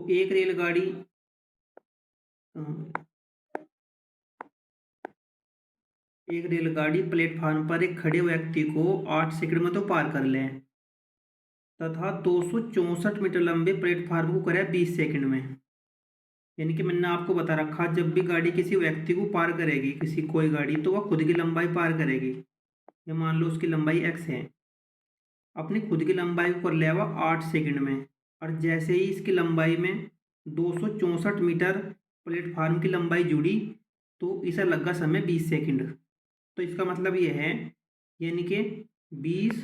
तो एक रेलगाड़ी प्लेटफार्म पर एक खड़े व्यक्ति को 8 सेकंड में तो पार कर ले, तथा 264 मीटर लंबे प्लेटफार्म को करे 20 सेकंड में। यानी कि मैंने आपको बता रखा, जब भी गाड़ी किसी व्यक्ति को पार करेगी, कोई गाड़ी, तो वह खुद की लंबाई पार करेगी। ये मान लो उसकी लंबाई x है, अपनी खुद की लंबाई को कर लिया 8 सेकंड में, और जैसे ही इसकी लंबाई में 264 मीटर प्लेटफार्म की लंबाई जुड़ी, तो इसे लगा समय 20 सेकंड। तो इसका मतलब ये है, यानी कि 20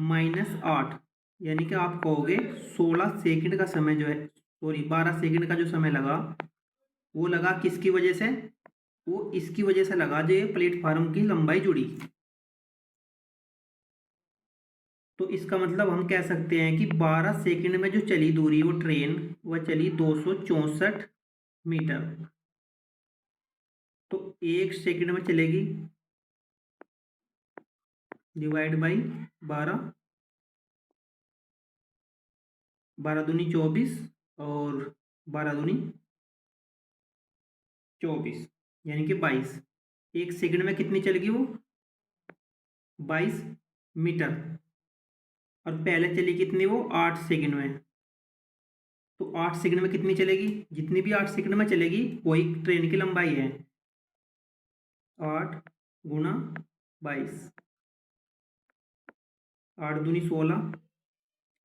माइनस 8, यानी कि आप कहोगे 16 सेकंड का समय जो है, सॉरी 12 सेकंड का जो समय लगा, वो लगा किसकी वजह से? वो इसकी वजह से लगा जो ये प्लेटफार्म की लंबाई जुड़ी। तो इसका मतलब हम कह सकते हैं कि 12 सेकंड में जो चली दूरी वो ट्रेन, वह चली 264 मीटर। तो 1 सेकंड में चलेगी, डिवाइड बाई 12, 12 दूनी 24 और 12 दूनी 24, यानी कि 22। 1 सेकंड में कितनी चलेगी वो? 22 मीटर। और पहले चली कितनी वो? 8 सेकंड में। तो 8 सेकंड में कितनी चलेगी? जितनी भी 8 सेकंड में चलेगी वही ट्रेन की लंबाई है। 8 गुणा 22, 8 दूनी 16,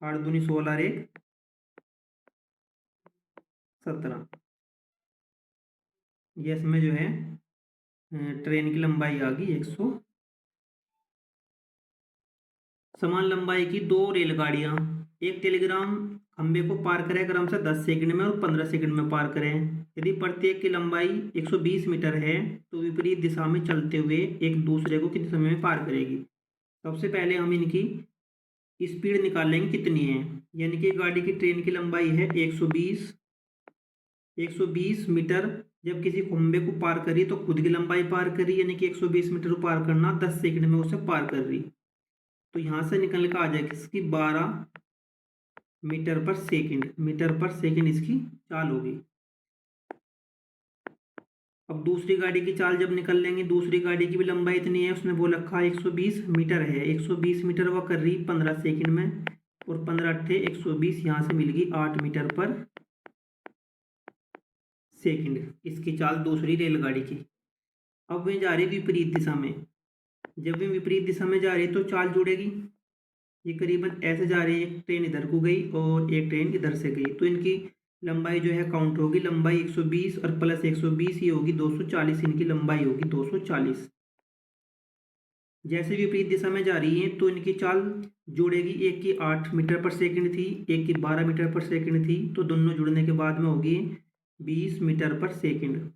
8 दूनी 16 और 1 17। ये इसमें जो है ट्रेन की लंबाई आ गई 100। समान लंबाई की दो रेलगाड़ियां एक टेलीग्राम खंभे को पार करें क्रम से 10 सेकंड में और 15 सेकंड में पार करें। यदि प्रत्येक की लंबाई 120 मीटर है तो विपरीत दिशा में चलते हुए एक दूसरे को कितने समय में पार करेगी? सबसे पहले हम इनकी स्पीड निकालेंगे कितनी है। यानी कि गाड़ी की ट्रेन की लंबाई है 120 मीटर। जब किसी खंभे को पार करी तो खुद की लंबाई पार करी, यानी कि 120 मीटर को पार करना 10 सेकंड में उसे पार कर रही। तो यहाँ से निकल कर आ जाएगी इसकी 12 मीटर पर सेकंड इसकी चाल होगी। अब दूसरी गाड़ी की चाल जब निकल लेंगे, दूसरी गाड़ी की भी लंबाई इतनी है, उसने बोल रखा 120 मीटर है। 120 मीटर वह कर रही 15 सेकंड में, और 15 अट्ठे 120, यहाँ से मिल गई 8 मीटर पर सेकंड इसकी चाल दूसरी रेलगाड़ी की। अब वे जा रही विपरीत दिशा में। जब वे विपरीत दिशा में जा रही तो चाल जुड़ेगी। ये करीबन ऐसे जा रही है, एक ट्रेन इधर को गई और एक ट्रेन इधर से गई, तो इनकी लंबाई जो है काउंट होगी। लंबाई 120 और प्लस 120 ये होगी 240, इनकी लंबाई होगी 240। जैसे विपरीत दिशा में जा रही है तो इनकी चाल जुड़ेगी। एक की 8 मीटर पर सेकंड थी, एक की 12 मीटर पर सेकंड थी, तो दोनों जुड़ने के बाद में होगी 20 मीटर पर सेकंड।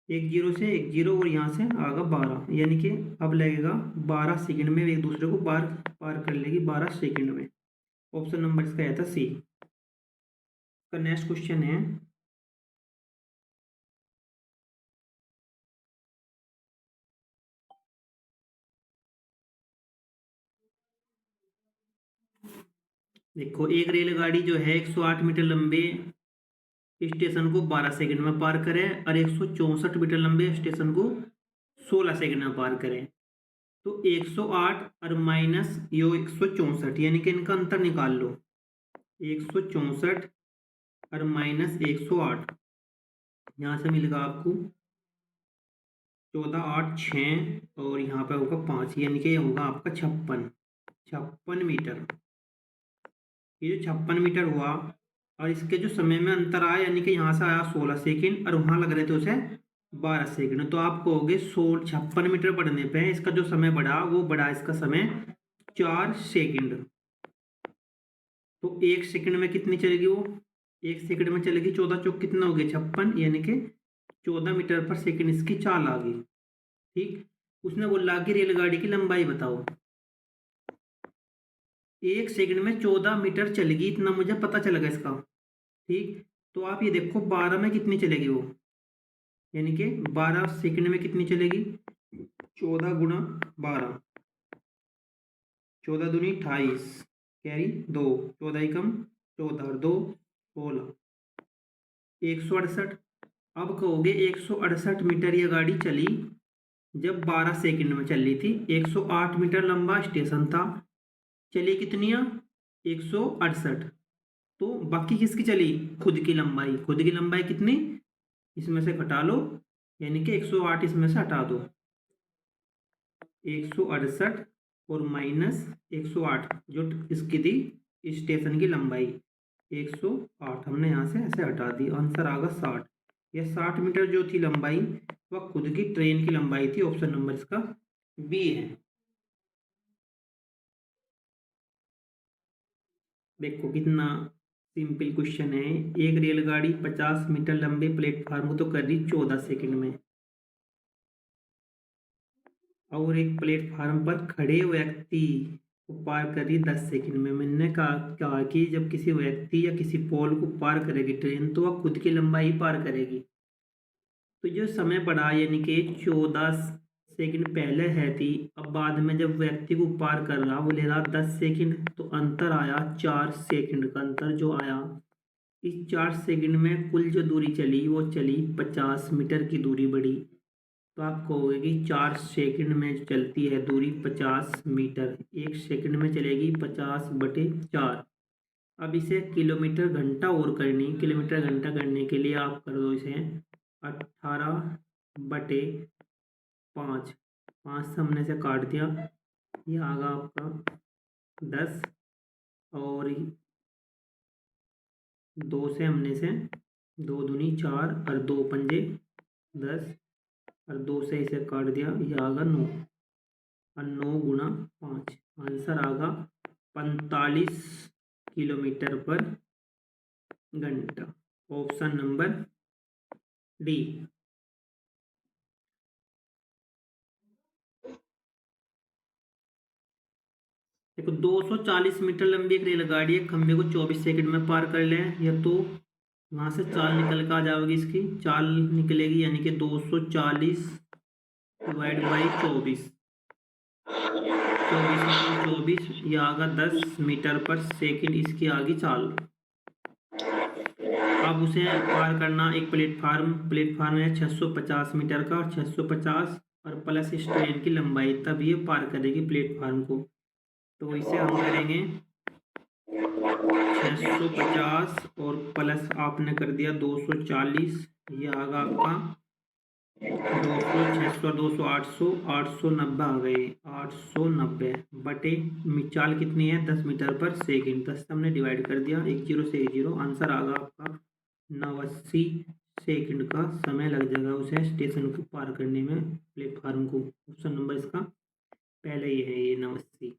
एक जीरो से एक जीरो और यहाँ से आगा 12, यानी कि अब लगेगा 12 सेकंड में एक दूसरे को पार कर लेगी 12 सेकंड में। ऑप्शन नंबर इसका आया था सी। का नेक्स्ट क्वेश्चन है, देखो एक रेलगाड़ी जो है 108 मीटर लंबे स्टेशन को 12 सेकंड में पार करें और 164 मीटर लंबे स्टेशन को 16 सेकंड में पार करें। तो 108 और माइनस यो 164, यानी कि इनका अंतर निकाल लो। 164 और माइनस 108, यहाँ से मिलेगा आपको 14 8 6 और यहाँ पे होगा 5, यानी कि होगा आपका 56 मीटर। ये जो 56 मीटर हुआ और इसके जो समय में अंतर आया, यानी कि यहाँ से आया 16 सेकंड और वहाँ लग रहे थे उसे 12 सेकंड, तो आप कहोगे 56 मीटर बढ़ने पे इसका जो समय बढ़ा वो बढ़ा इसका समय 4 सेकंड। तो 1 सेकंड में कितनी चलेगी वो? 1 सेकंड में चलेगी 14 चौक कितना हो गया 56, यानी कि 14 मीटर पर सेकंड इसकी चाल आ गई। ठीक, उसने बोला कि रेलगाड़ी की लंबाई बताओ। 1 सेकंड में 14 मीटर चलेगी, इतना मुझे पता चलेगा इसका। ठीक, तो आप ये देखो 12 में कितनी चलेगी वो, यानी कि 12 सेकंड में कितनी चलेगी? 14 गुणा 12, 14 दूनी 28, कैरी 2, 14 एकम 14 और 2 16, 168। अब कहोगे 168 मीटर ये गाड़ी चली जब 12 सेकंड में चल रही थी, 108 मीटर लंबा स्टेशन था, चली कितनी 168। तो बाकी किसकी चली? खुद की लंबाई। खुद की लंबाई कितनी? इसमें से घटा लो, यानी कि 108 इसमें से हटा दो, 168 और माइनस 108 जो इसकी थी स्टेशन की लंबाई 108 हमने यहाँ से ऐसे हटा दी, आंसर आ गया 60। यह 60 मीटर जो थी लंबाई वह खुद की ट्रेन की लंबाई थी। ऑप्शन नंबर इसका बी है। देखो कितना सिंपल क्वेश्चन है। एक रेलगाड़ी 50 मीटर लंबे प्लेटफार्म को तो कर रही 14 सेकंड में, और एक प्लेटफार्म पर खड़े व्यक्ति को पार कर रही 10 सेकंड में। मैंने कहा कि जब किसी व्यक्ति या किसी पोल को पार करेगी ट्रेन, तो वह खुद की लंबाई पार करेगी। तो जो समय बढ़ा, यानी कि 14 सेकंड पहले है थी, अब बाद में जब व्यक्ति को पार कर रहा वो ले रहा 10 सेकंड, तो अंतर आया 4 सेकंड का अंतर जो आया। इस 4 सेकंड में कुल जो दूरी चली वो चली 50 मीटर की दूरी बढ़ी। तो आप कहोगे कि 4 सेकंड में चलती है दूरी 50 मीटर, 1 सेकंड में चलेगी 50/4। अब इसे किलोमीटर घंटा और करनी, किलोमीटर घंटा करने के लिए आप कर दो इसे 18/5। 5 से हमने से काट दिया, ये आगा आपका 10, और 2 से हमने से 2 दूनी 4 और 2 पंजे 10, और 2 से इसे काट दिया, ये आगा 9, और 9 गुना 5, आंसर आगा 45 किलोमीटर पर घंटा। Option number D. देखो 240 मीटर लंबी एक रेलगाड़ी है, खंभे को 24 सेकंड में पार कर ले, या तो वहां से चाल निकल कर आ जाओगी, इसकी चाल निकलेगी, यानी कि 240 डिवाइड बाई 24, 24 ये आगा 10 मीटर पर सेकंड इसकी आगे चाल। अब उसे पार करना, एक प्लेटफार्म है 650 मीटर का, और 650 और प्लस इस ट्रेन की लंबाई, तब ये पार करेगी प्लेटफार्म को। तो इसे हम करेंगे 650 और प्लस आपने कर दिया 240, ये आगा आपका 200, 600, 200, 800, 890 आ गए, 890 बटे चाल कितनी है 10 मीटर पर सेकंड, 10 हमने डिवाइड कर दिया, 1 जीरो से 1 जीरो, आंसर आ गया आपका 89 सेकंड का समय लग जाएगा उसे स्टेशन को पार करने में, प्लेटफार्म को। ऑप्शन नंबर इसका पहले ही है ये 89।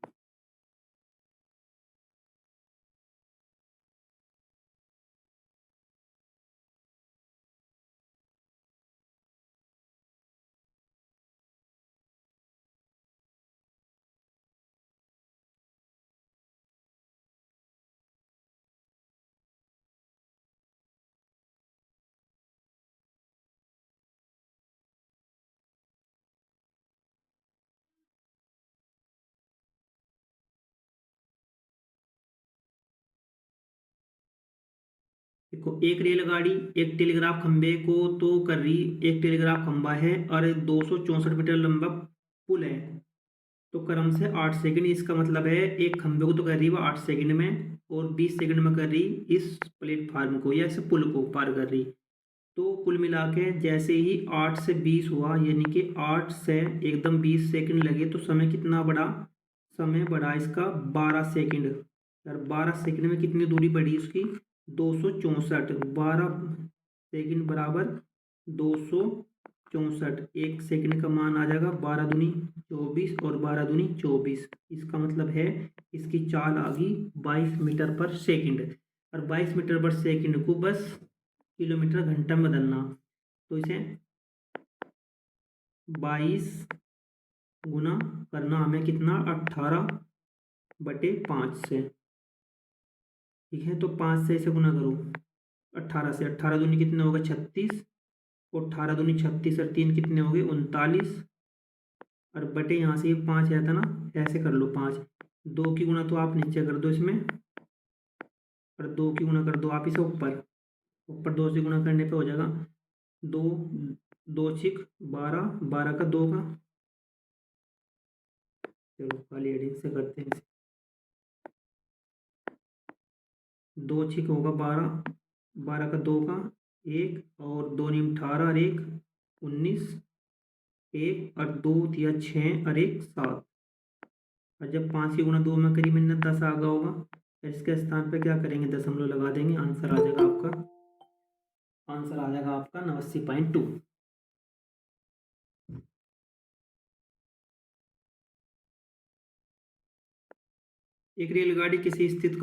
देखो एक रेलगाड़ी एक टेलीग्राफ खंबे को तो कर रही, एक टेलीग्राफ खंबा है और 264 मीटर लंबा पुल है, तो क्रम से 8 सेकंड, इसका मतलब है एक खंबे को तो कर रही वो 8 सेकंड में, और 20 सेकंड में कर रही इस प्लेटफार्म को या इस पुल को पार कर रही। तो कुल मिला के जैसे ही 8 से 20 हुआ, यानी कि 8 से एकदम 20 सेकंड लगे, तो समय कितना बढ़ा? समय बढ़ा इसका 12 सेकंड, और 12 सेकंड में कितनी दूरी बढ़ी इसकी? 264। 12 सेकंड बराबर 264, 1 सेकंड का मान आ जाएगा 12 दूनी 24, और 12 दूनी 24, इसका मतलब है इसकी चाल आ गई 22 मीटर पर सेकंड, और 22 मीटर पर सेकंड को बस किलोमीटर घंटा में बदलना, तो इसे 22 गुना करना हमें कितना? 18/5 से, ठीक है। तो 5 से इसे गुना करो 18 से, 18 दूनी कितने होगा 36, और 18 दूनी 36 और 3 कितने हो गए 39, और बटे यहाँ से ये 5 आया था ना, ऐसे कर लो 5, 2 की गुना तो आप नीचे कर दो इसमें, और 2 की गुणा कर दो आप इसे ऊपर, ऊपर 2 से गुणा करने पे हो जाएगा 2, 2 छिक 12, 12 का 2 का, चलो खाली एडिंग से करते हैं। 2 छिक होगा 12, 12 का 2 का 1 और 2 नीम 18 और 1 19, 1 और 2 दिया 6 और 1 7। और जब 5 की गुणा 2 में करी मैंने 10 आ गया होगा, फिर इसके स्थान पे क्या करेंगे, दशमलव लगा देंगे, आंसर आ जाएगा आपका, आंसर आ जाएगा आपका 89.2। एक रेलगाड़ी किसी स्थिर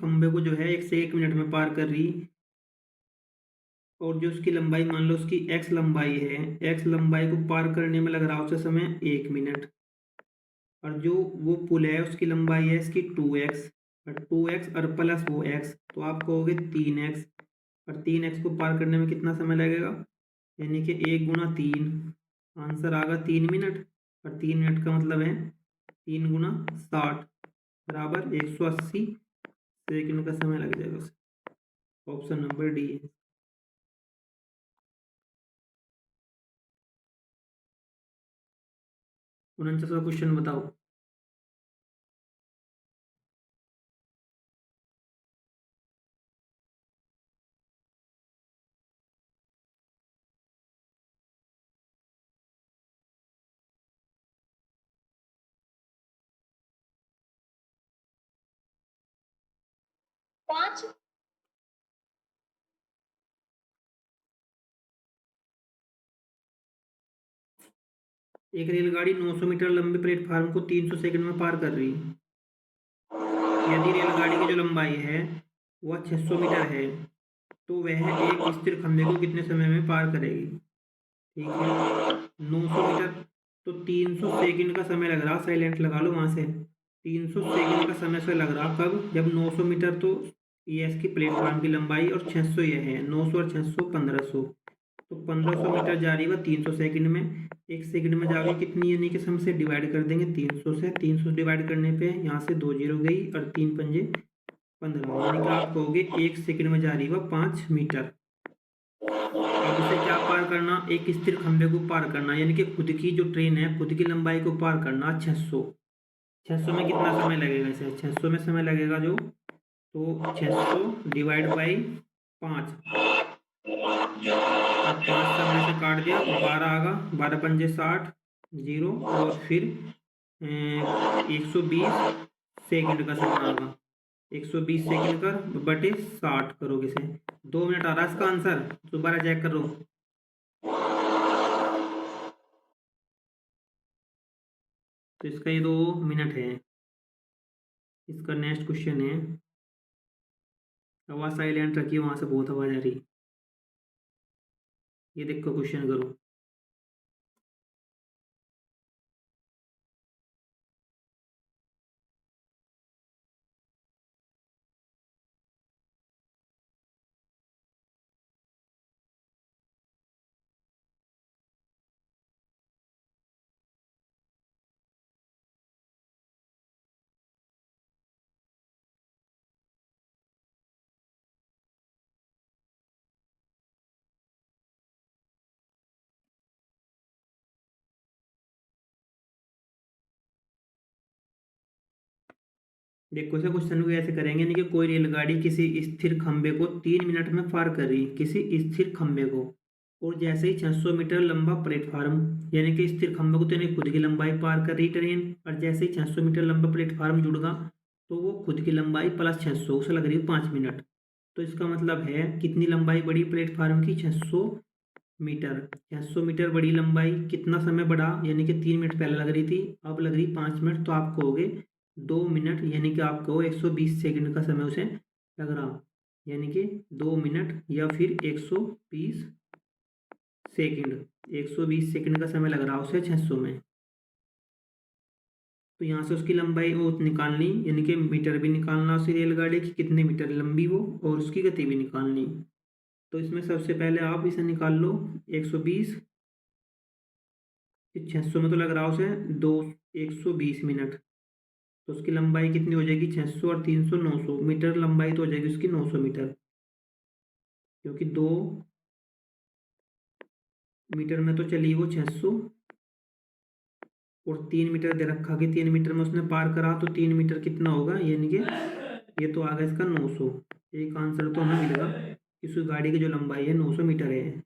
खंभे को जो है 1 से 1 मिनट में पार कर रही, और जो उसकी लंबाई मान लो उसकी x लंबाई है, x लंबाई को पार करने में लग रहा है उसे समय 1 मिनट, और जो वो पुल है उसकी लंबाई है इसकी 2x, और 2x और प्लस वो x, तो आप कहोगे 3x, और 3x को पार करने में कितना समय लगेगा, यानी कि 1 गुणा 3, आंसर आ गया 3 मिनट, और 3 मिनट का मतलब है 3 गुणा 60 बराबर 180 सेकंड का समय लग जाएगा उसे। ऑप्शन नंबर डी है। 49वां क्वेश्चन बताओ। पाँच। एक रेलगाड़ी 900 मीटर लंबे प्लेटफार्म को 300 सेकंड में पार कर रही है। यदि रेलगाड़ी की जो लंबाई है वह 600 मीटर है, तो वह एक स्थिर खंभे को कितने समय में पार करेगी। ठीक है, 900 मीटर, तो 300 सेकंड का समय लग रहा, साइलेंट लगा लो वहां से। 300 सेकंड का समय से लग रहा कब, जब 900 मीटर, तो ये इसकी प्लेटफार्म की लंबाई, और 600 ये है, 900 और 600 1500, तो 1500 मीटर जा रही है 300 सेकंड में। 1 सेकंड में जाके कितनी, यानी कि हम से डिवाइड कर देंगे 300 से, 300 डिवाइड करने पे यहाँ से 2 जीरो गई, और 3 पंजे 15, यानी कि आप कहोगे 1 सेकंड में जा रही है 5 मीटर। अब उसे क्या पार करना, एक स्थिर खंभे को पार करना, यानी कि खुद की जो ट्रेन है खुद की लंबाई को पार करना 600। 600 में कितना समय लगेगा, इसे 600 में समय लगेगा जो, तो 600 डिवाइड बाई 5, और 5 सामने से काट दिया तो 12 आगा, 12 पंजे 60 जीरो, और फिर 120 सेकंड का समय आगा, 120 सेकंड कर बटे 60 करोगे इसे, 2 मिनट आ रहा है इसका आंसर, दोबारा चेक करो। तो इसका ये 2 मिनट है। इसका नेक्स्ट क्वेश्चन है, आवाज साइलेंट रखिए, वहां से बहुत आवाज आ रही। ये देखो क्वेश्चन करो। देखो इसे क्वेश्चन को ऐसे करेंगे, यानी कि कोई रेलगाड़ी किसी स्थिर खंभे को 3 मिनट में पार कर रही, किसी स्थिर खंभे को, और जैसे ही 600 मीटर लंबा प्लेटफार्म, यानी कि स्थिर खंभे को तो यानी खुद की लंबाई पार कर रही ट्रेन, और जैसे ही 600 मीटर लंबा प्लेटफार्म जुड़गा तो वो खुद की लंबाई प्लस 600, उसे लग रही है 5 मिनट। तो इसका मतलब है कितनी लंबाई बढ़ी प्लेटफार्म की, 600 मीटर। 600 मीटर बड़ी लंबाई, कितना समय बढ़ा, यानी कि 3 मिनट पहले लग रही थी, अब लग रही 5 मिनट, तो आप कहोगे 2 मिनट, यानी कि आप कहो 120 सेकंड का समय उसे लग रहा, यानी कि 2 मिनट या फिर 120 सेकंड, 120 सेकंड का समय लग रहा उसे 600 में। तो यहाँ से उसकी लंबाई वो निकालनी, यानी कि मीटर भी निकालना उसी रेलगाड़ी की, कितने मीटर लंबी वो, और उसकी गति भी निकालनी। तो इसमें सबसे पहले आप इसे निकाल लो, 120, 600 में तो लग रहा उसे 120 मिनट, तो उसकी लंबाई कितनी हो जाएगी 600 और 300 900 मीटर लंबाई तो हो जाएगी उसकी 900 मीटर, क्योंकि 2 मीटर में तो चली वो 600 और 3 मीटर दे रखा कि 3 मीटर में उसने पार करा, तो 3 मीटर कितना होगा, यानी कि ये तो आ गया इसका 900। एक आंसर तो हमें मिलेगा कि उस गाड़ी की जो लंबाई है 900 मीटर है।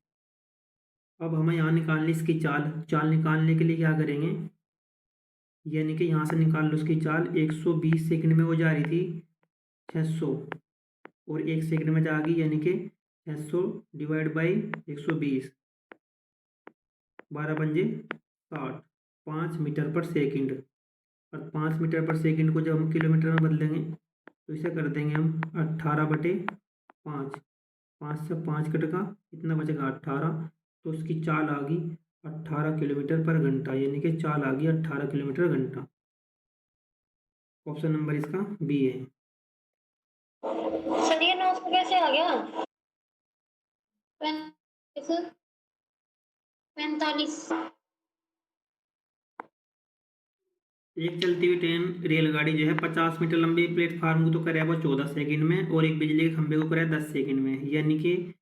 अब हमें यहाँ निकालनी इसकी चाल। चाल निकालने के लिए क्या करेंगे, यानी कि यहाँ से निकाल लो उसकी चाल। 120 सेकंड में वो जा रही थी 600 और 1 सेकंड में जाएगी, यानी कि 600 डिवाइड बाई 120, 12×5 = 60, 5 मीटर पर सेकंड। और 5 मीटर पर सेकंड को जब हम किलोमीटर में बदलेंगे तो इसे कर देंगे हम 18/5। 5 से 5 कटेगा, कितना बचेगा 18, तो उसकी चाल आ गई 18 किलोमीटर पर घंटा, यानी कि चाल आ गई 18 किलोमीटर घंटा। ऑप्शन नंबर इसका बी है। सर ये 900 कैसे आ गया? 45। एक चलती हुई ट्रेन रेलगाड़ी जो है 50 मीटर लंबी प्लेटफार्म को तो करे वो 14 सेकंड में, और एक बिजली के खंभे को करे 10 सेकंड में, यानी कि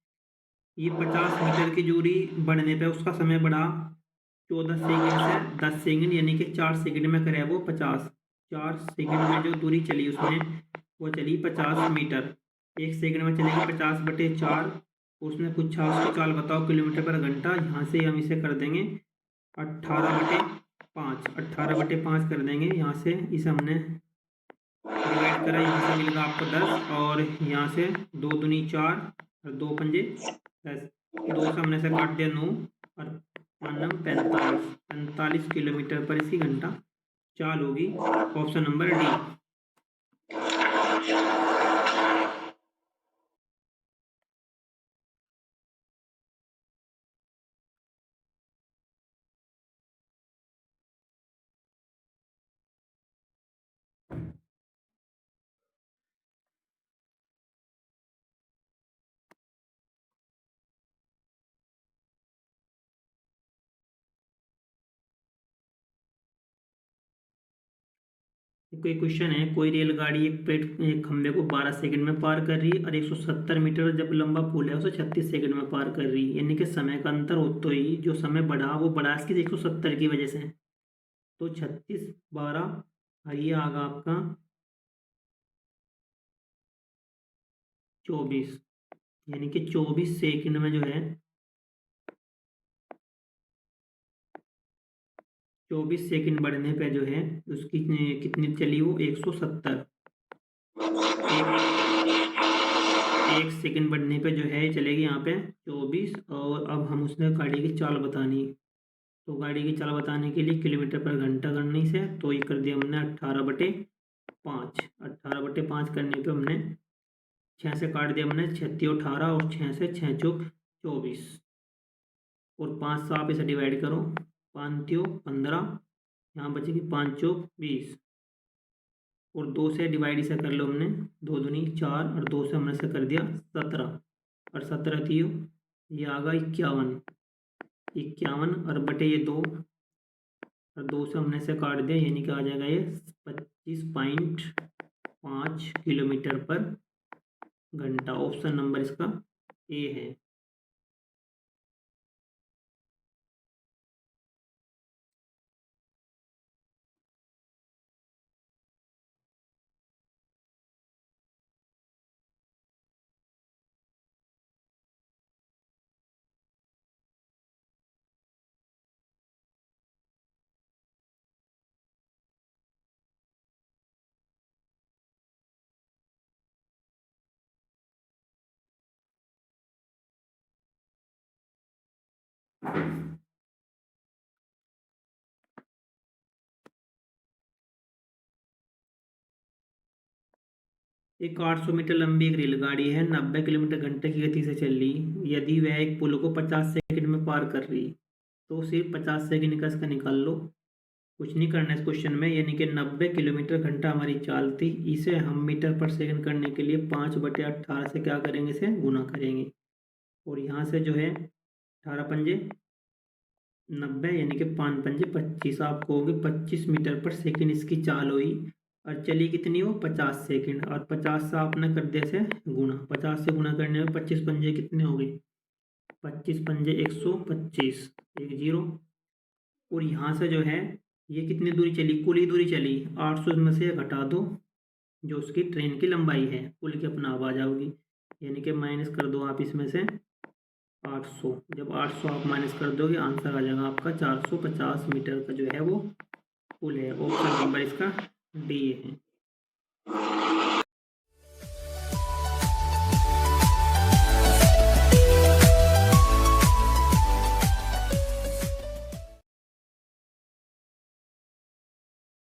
ये 50 मीटर की दूरी बढ़ने पे उसका समय बढ़ा 14 सेकंड से 10 सेकंड, यानी कि 4 सेकंड में करे वो 50। 4 सेकंड में जो दूरी चली उसमें वो चली 50 मीटर। 1 सेकंड में चलेगी 50/4। उसने पूछा उसकी चाल बताओ किलोमीटर पर घंटा। यहाँ से हम इसे कर देंगे 18/5। 18/5 कर देंगे यहाँ से। इसे हमने डिवाइड करा, यहाँ से मिलेगा आपको 10, और यहाँ से 2 दूनी 4 और 2 पंजे 10। 2 से हमने से काट दिया 9 और 45। 45 किलोमीटर पर इसी घंटा चाल होगी। Option number D. कोई क्वेश्चन है, कोई रेलगाड़ी एक खंभे को 12 सेकंड में पार कर रही है और 170 मीटर जब लंबा पुल है उसे 36 सेकंड में पार कर रही है, यानी कि समय का अंतर होते ही जो समय बढ़ा वो बढ़ा इसकी 170 की वजह से। तो 36 12 और ये आगा आपका 24, यानी कि 24 सेकंड में जो है 24 सेकंड बढ़ने पे जो है उसकी कितनी चली वो 170। एक सेकंड बढ़ने पे जो है चलेगी यहाँ पे 24। और अब हम उसने गाड़ी की चाल बतानी, तो गाड़ी की चाल बताने के लिए किलोमीटर पर घंटा करने से तो ये कर दिया हमने 18/5। 18/5 करने पे हमने 6 से काट दिया हमने 36 18 और 6 से 6 चौक 24 और 5 से आप इसे डिवाइड करो। 5×3 = 15, यहाँ बचेगी 5 चौक 20 और 2 से डिवाइड इसे कर लो हमने। 2 दूनी 4 और 2 से हमने इसे कर दिया 17 और 17 3 ये आ गया 51। 51 और बटे ये 2 और 2 से हमने इसे काट दिया, यानी कि आ जाएगा ये 25.5 किलोमीटर पर घंटा। ऑप्शन नंबर इसका ए है। एक 800 मीटर लंबी एक रेलगाड़ी है 90 किलोमीटर घंटे की गति से चल रही। यदि वह एक पुल को 50 सेकंड में पार कर रही तो सिर्फ 50 सेकंड का इसका निकाल लो। कुछ नहीं करना इस क्वेश्चन में, यानी कि 90 किलोमीटर घंटा हमारी चाल थी। इसे हम मीटर पर सेकंड करने के लिए 5/18 से क्या करेंगे, इसे गुना करेंगे। और यहाँ से जो है 18×5 = 90, यानी कि 5×5 = 25। आपको होगी 25 मीटर पर सेकंड इसकी चाल हुई। और चली कितनी हो 50 सेकंड, और 50 से आपने कर दिया से गुणा, 50 से गुणा करने में 25 पंजे कितने हो गए, 25 पंजे 125, एक जीरो। और यहाँ से जो है ये कितनी दूरी चली, कुल ही दूरी चली 800 में से घटा दो जो उसकी ट्रेन की लंबाई है, कुल की अपना आप आ जाओगी, यानी कि माइनस कर दो आप इसमें से 800। जब 800 आप माइनस कर दोगे आंसर आ जाएगा आपका 450 मीटर का जो है वो पुल है। ऑप्शन नंबर इसका डी है।